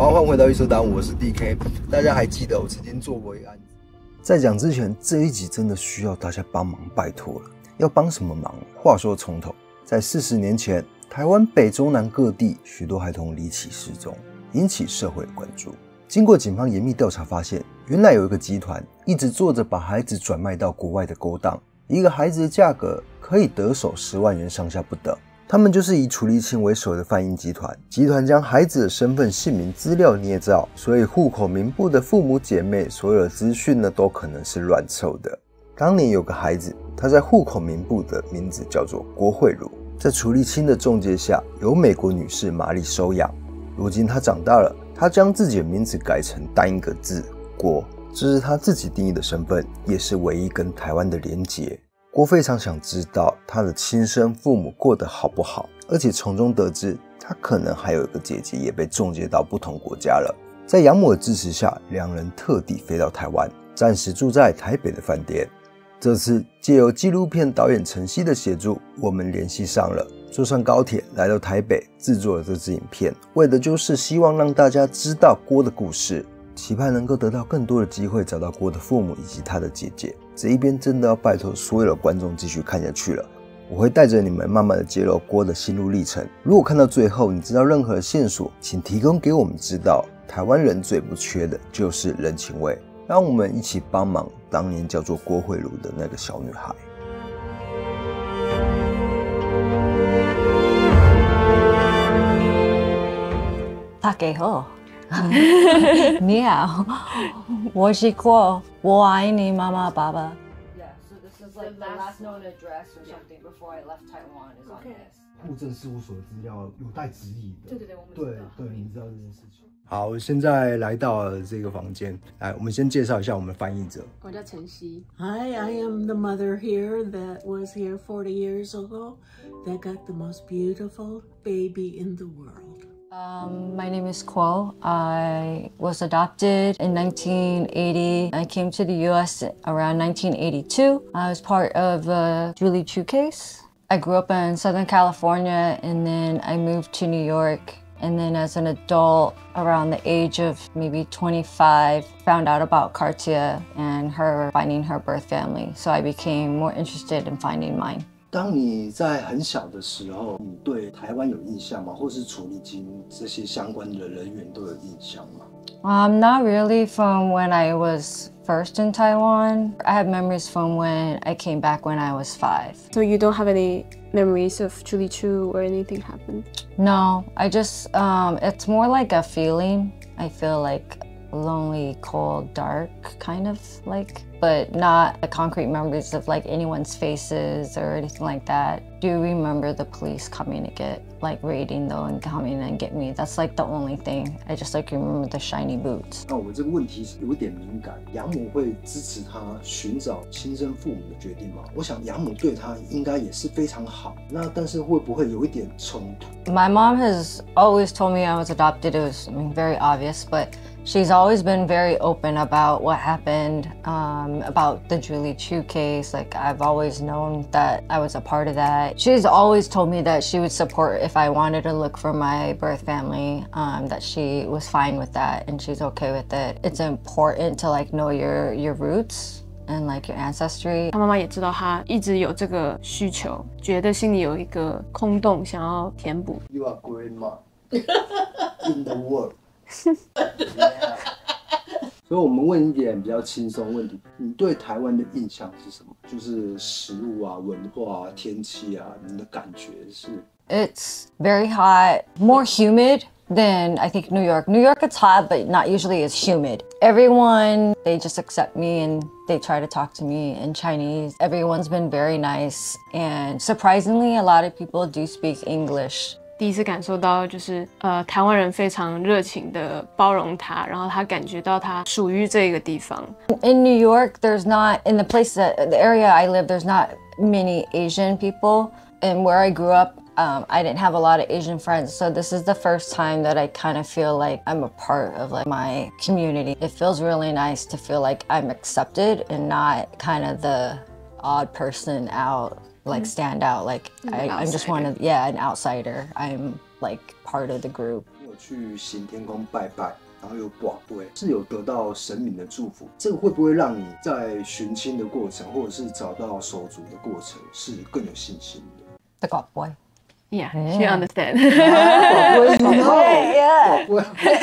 好，欢迎回到艺术档，我是 DK。大家还记得我曾经做过一个案子？在讲之前，这一集真的需要大家帮忙，拜托了。要帮什么忙？话说从头，在40年前，台湾北中南各地许多孩童离奇失踪，引起社会的关注。经过警方严密调查，发现原来有一个集团一直做着把孩子转卖到国外的勾当，一个孩子的价格可以得手10万元上下不等。他们就是以楚立青为首的贩婴集团，集团将孩子的身份、姓名资料捏造，所以户口名簿的父母姐妹所有的资讯呢，都可能是乱凑的。当年有个孩子，他在户口名簿的名字叫做郭慧茹，在楚立青的中介下，由美国女士玛丽收养。如今他长大了，他将自己的名字改成单一个字郭，这是他自己定义的身份，也是唯一跟台湾的连结。郭非常想知道他的亲生父母过得好不好，而且从中得知他可能还有一个姐姐也被中介到不同国家了。在养母的支持下，两人特地飞到台湾，暂时住在台北的饭店。这次借由纪录片导演陈曦的协助，我们联系上了，坐上高铁来到台北，制作了这支影片，为的就是希望让大家知道郭的故事，期盼能够得到更多的机会找到郭的父母以及他的姐姐。这一边真的要拜托所有的观众继续看下去了，我会带着你们慢慢的揭露郭的心路历程。如果看到最后你知道任何的线索，请提供给我们知道。台湾人最不缺的就是人情味，让我们一起帮忙当年叫做郭慧茹的那个小女孩。大家好，你好，我是郭，我爱你，妈妈，爸爸。 Yeah, so this is like the last known address or something before I left Taiwan is on this. 户政事务所的资料有待质疑的。对，我们知道。对，你知道这件事情。好，现在来到了这个房间，来，我们先介绍一下我们的翻译者。我叫陈曦。Hi, I am the mother here that was here 40 years ago that got the most beautiful baby in the world. My name is Quo. I was adopted in 1980. I came to the U.S. around 1982. I was part of the Julie Chu case. I grew up in Southern California and then I moved to New York. And then as an adult, around the age of maybe 25, found out about Cartia and her finding her birth family. So I became more interested in finding mine. 当你在很小的时候，你对台湾有印象吗？或是楚立青这些相关的人员都有印象吗？ Not really from when I was first in Taiwan. I have memories from when I came back when I was 5. So you don't have any memories of Julie Chu or anything happened? No, I just, it's more like a feeling. I feel like lonely, cold, dark, kind of like, but not the concrete memories of like anyone's faces or anything like that. Do remember the police coming to get, like raiding though and coming and get me. That's like the only thing. I just like remember the shiny boots. 那我这个问题是有点敏感，养母会支持他寻找亲生父母的决定吗？我想养母对他应该也是非常好，那但是会不会有一点冲突？ My mom has always told me I was adopted. It was, very obvious, but she's always been very open about what happened, about the Julie Chu case. Like I've always known that I was a part of that. She's always told me that she would support if I wanted to look for my birth family, that she was fine with that and she's okay with it. It's important to like know your roots and like your ancestry. 他妈妈也知道他一直有这个需求，觉得心里有一个空洞，想要填补。 You are grandma in the world 。所以我们问一点比较轻松问题，你对台湾的印象是什么？就是食物啊、文化啊、天气啊，你的感觉是？ It's very hot, more humid than I think New York. New York, it's hot, but not usually as humid. Everyone, they just accept me and they try to talk to me in Chinese. Everyone's been very nice, and surprisingly, a lot of people do speak English. 第一次感受到就是台湾人非常热情的包容他，然后他感觉到他属于这个地方。 In New York, there's not, in the area I live, there's not many Asian people. And where I grew up, I didn't have a lot of Asian friends. So this is the first time that I kind of feel like I'm a part of like my community. It feels really nice to feel like I'm accepted and not kind of the odd person out. Like stand out, like I'm just one of, an outsider. I'm like part of the group. 你有去行天宫拜拜，然后有跋杯，是有得到神明的祝福，这个会不会让你在寻亲的过程，或者是找到手足的过程，是更有信心的？ The God boy. Yeah, she understand. 宝贝，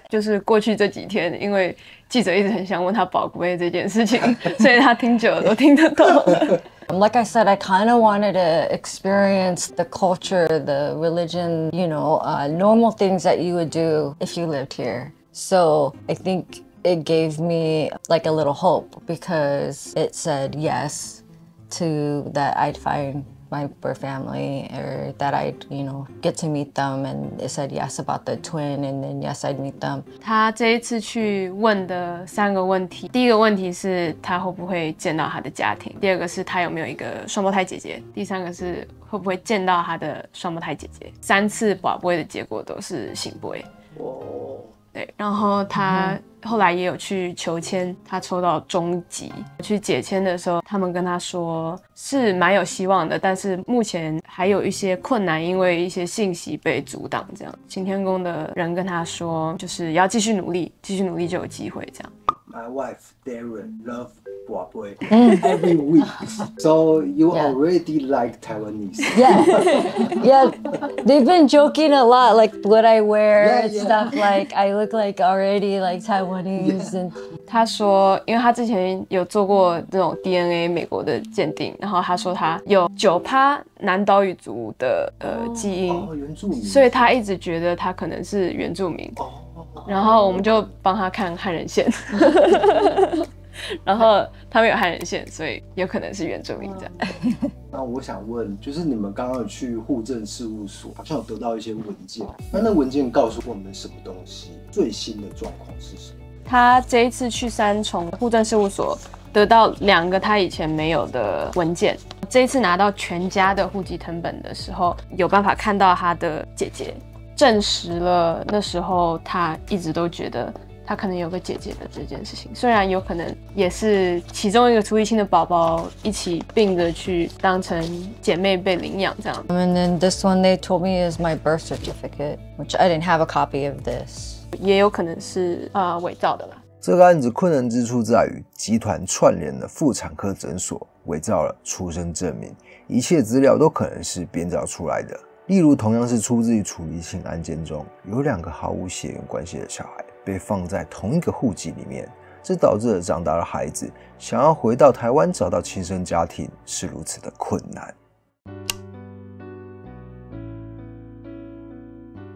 就是过去这几天，因为记者一直很想问他宝贝这件事情，所以他听久了都听得懂。Like I said, I kind of wanted to experience the culture, the religion, normal things that you would do if you lived here. So I think it gave me like a little hope because it said yes to that I'd find my birth family or that I'd, get to meet them. And it said yes about the twin and then yes, I'd meet them. 他这一次去问的3个问题，第一个问题是他会不会见到他的家庭，第二个是他有没有一个双胞胎姐姐，第3个是会不会见到他的双胞胎姐姐。3次跋杯的结果都是醒杯。对，然后他后来也有去求签，他抽到中级。去解签的时候，他们跟他说是蛮有希望的，但是目前还有一些困难，因为一些信息被阻挡。这样，行天宫的人跟他说，就是要继续努力，继续努力就有机会。这样。My wife Darren love 跋杯 every week, so you already like Taiwanese. Yeah, they've been joking a lot, like what I wear and stuff. Like I look like already like Taiwanese. And 他说，因为他之前有做过这种 DNA 美国的鉴定，然后他说他有9%南岛语族的基因，原住民，所以他一直觉得他可能是原住民。然后我们就帮他看汉人线，然后他没有汉人线，所以有可能是原住民这样。那我想问，就是你们刚刚有去户政事务所，好像有得到一些文件，那文件告诉我们什么东西？最新的状况是什么？他这一次去3重户政事务所，得到2个他以前没有的文件。这一次拿到全家的户籍誊本的时候，有办法看到他的姐姐。证实了那时候他一直都觉得他可能有个姐姐的这件事情，虽然有可能也是其中一个出一亲的宝宝一起并着去当成姐妹被领养这样。And then this one they told me is my birth certificate, which I didn't have a copy of this. 也有可能是伪造的啦。这个案子困难之处在于，集团串联了妇产科诊所，伪造了出生证明，一切资料都可能是编造出来的。例如，同样是出自于处理性案件中，有2个毫无血缘关系的小孩被放在同一个户籍里面，这导致了长大的孩子想要回到台湾找到亲生家庭是如此的困难。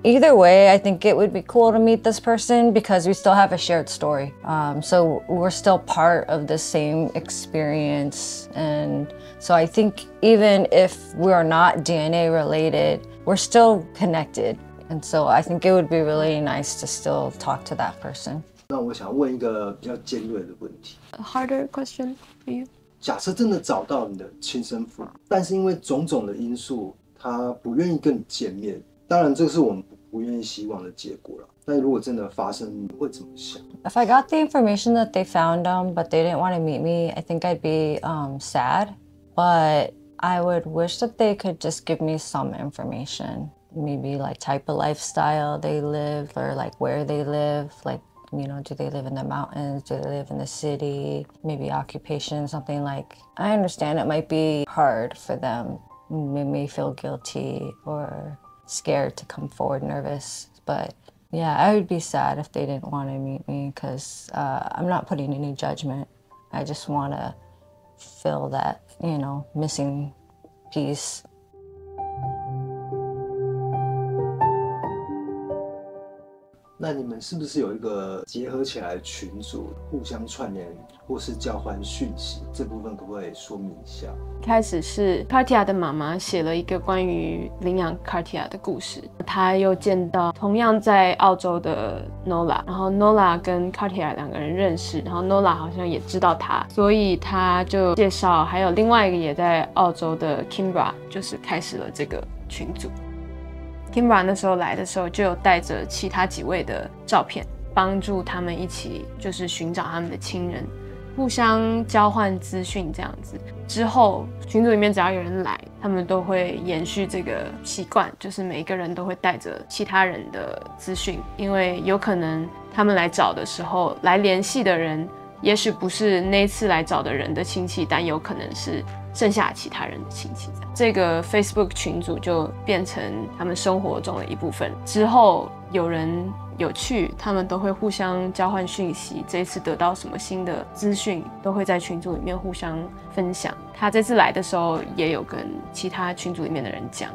Either way, I think it would be cool to meet this person because we still have a shared story. So we're still part of the same experience. And so I think even if we're not DNA related, we're still connected. And so I think it would be really nice to still talk to that person. 那我想问一个比较尖锐的问题。A harder question for you? 假设真的找到你的亲生父母，但是因为种种的因素，他不愿意跟你见面。当然，这是我们不愿意希望的结果了。但如果真的发生，你会怎么想？ If I got the information that they found them, but they didn't want to meet me, I think I'd be sad. But I would wish that they could just give me some information. Maybe like type of lifestyle they live or like where they live. Like, do they live in the mountains? Do they live in the city? Maybe occupation, something like. I understand it might be hard for them. They may feel guilty or scared to come forward, nervous. But yeah, I would be sad if they didn't want to meet me because I'm not putting any judgment. I just want to fill that, missing piece. 那你们是不是有一个结合起来的群组，互相串联或是交换讯息？这部分可不可以说明一下？开始是 Cartia 的妈妈写了一个关于领养 Cartia 的故事，她又见到同样在澳洲的 Nola， 然后 Nola 跟 Cartia 2个人认识，然后 Nola 好像也知道她，所以她就介绍还有另外一个也在澳洲的 Kimbra， 就是开始了这个群组。Kimbra 那时候来的时候就有带着其他几位的照片，帮助他们一起就是寻找他们的亲人，互相交换资讯这样子。之后群组里面只要有人来，他们都会延续这个习惯，就是每一个人都会带着其他人的资讯，因为有可能他们来找的时候，来联系的人也许不是那次来找的人的亲戚，但有可能是剩下其他人的亲戚。这个 Facebook 群组就变成他们生活中的一部分。之后有人有去，他们都会互相交换讯息，这一次得到什么新的资讯，都会在群组里面互相分享。他这次来的时候，也有跟其他群组里面的人讲。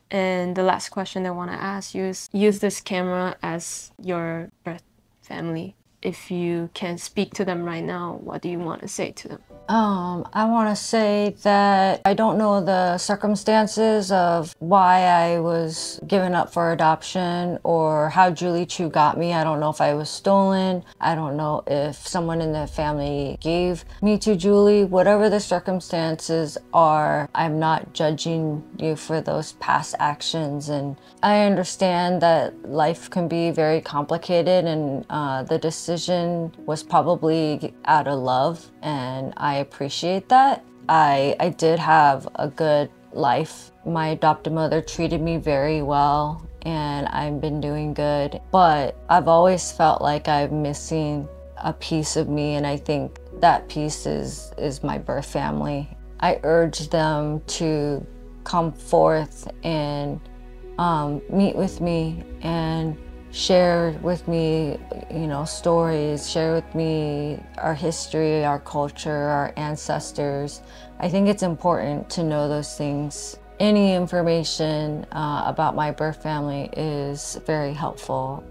And the last question I want to ask you is, use this camera as your birth family. If you can speak to them right now, what do you want to say to them? I want to say that I don't know the circumstances of why I was given up for adoption or how Julie Chu got me. I don't know if I was stolen. I don't know if someone in the family gave me to Julie. Whatever the circumstances are, I'm not judging you for those past actions. And I understand that life can be very complicated, and the decision was probably out of love, and I appreciate that. I did have a good life. My adopted mother treated me very well, and I've been doing good, but I've always felt like I'm missing a piece of me, and I think that piece is my birth family. I urge them to come forth and meet with me and share with me, stories, share with me our history, our culture, our ancestors. I think it's important to know those things. Any information about my birth family is very helpful.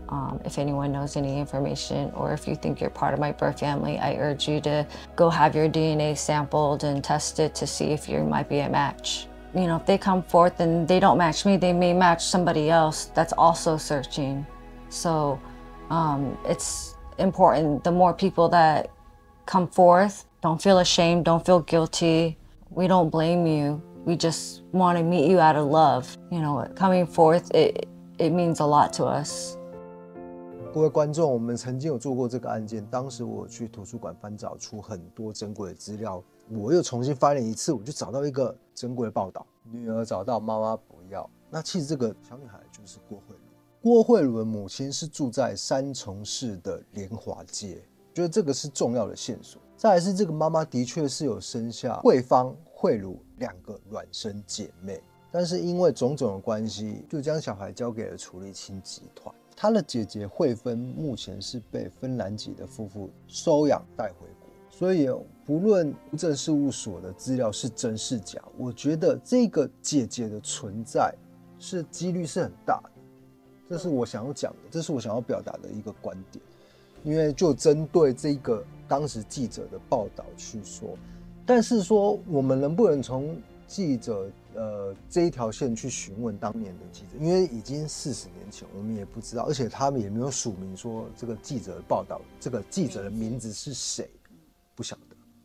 If anyone knows any information, or if you think you're part of my birth family, I urge you to go have your DNA sampled and tested to see if you might be a match. If they come forth and they don't match me, they may match somebody else that's also searching. So it's important. The more people that come forth, don't feel ashamed, don't feel guilty. We don't blame you. We just want to meet you out of love. Coming forth, it means a lot to us. 各位观众，我们曾经有做过这个案件，当时我去图书馆翻找出很多珍贵的资料，我又重新翻了一次，我就找到一个珍贵的报道：女儿找到妈妈不要。那其实这个小女孩就是郭慧茹。郭慧茹的母亲是住在三重市的莲华街，觉得这个是重要的线索。再来是这个妈妈的确是有生下慧芳、慧茹2个孪生姐妹，但是因为种种的关系，就将小孩交给了处理亲集团。她的姐姐慧芬目前是被芬兰籍的夫妇收养带回国，所以不论户政事务所的资料是真是假，我觉得这个姐姐的存在几率是很大的。这是我想要讲的，这是我想要表达的一个观点。因为就针对这个当时记者的报道去说，但是说我们能不能从记者这一条线去询问当年的记者，因为已经40年前，我们也不知道，而且他们也没有署名说这个记者的报道，这个记者的名字是谁，不晓得。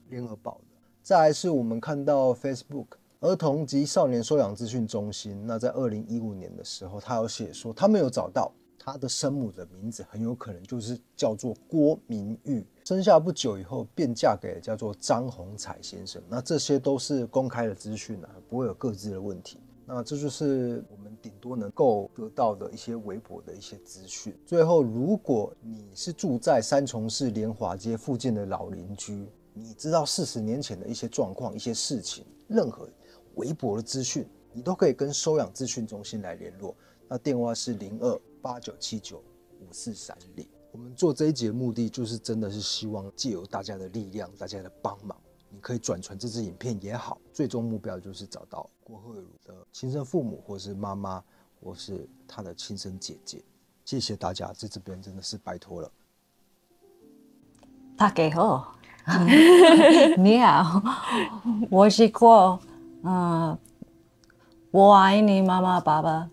联合报的。再来是我们看到 Facebook 儿童及少年收养资讯中心，那在2015年的时候，他有写说他们有找到他的生母的名字，很有可能就是叫做郭明玉。生下不久以后便嫁给了叫做张宏彩先生，那这些都是公开的资讯啊，不会有各自的问题。那这就是我们顶多能够得到的一些微薄的一些资讯。最后，如果你是住在三重市莲华街附近的老邻居，你知道40年前的一些状况、一些事情，任何微薄的资讯，你都可以跟收养资讯中心来联络。那电话是02-8979-5430。我们做这一集的目的就是真的是希望借由大家的力量、大家的帮忙，你可以转传这支影片也好，最终目标就是找到郭慧茹的亲生父母，或是妈妈，或是她的亲生姐姐。谢谢大家，在这边真的是拜托了。大家好，你好，我是郭，我爱你，妈妈，爸爸。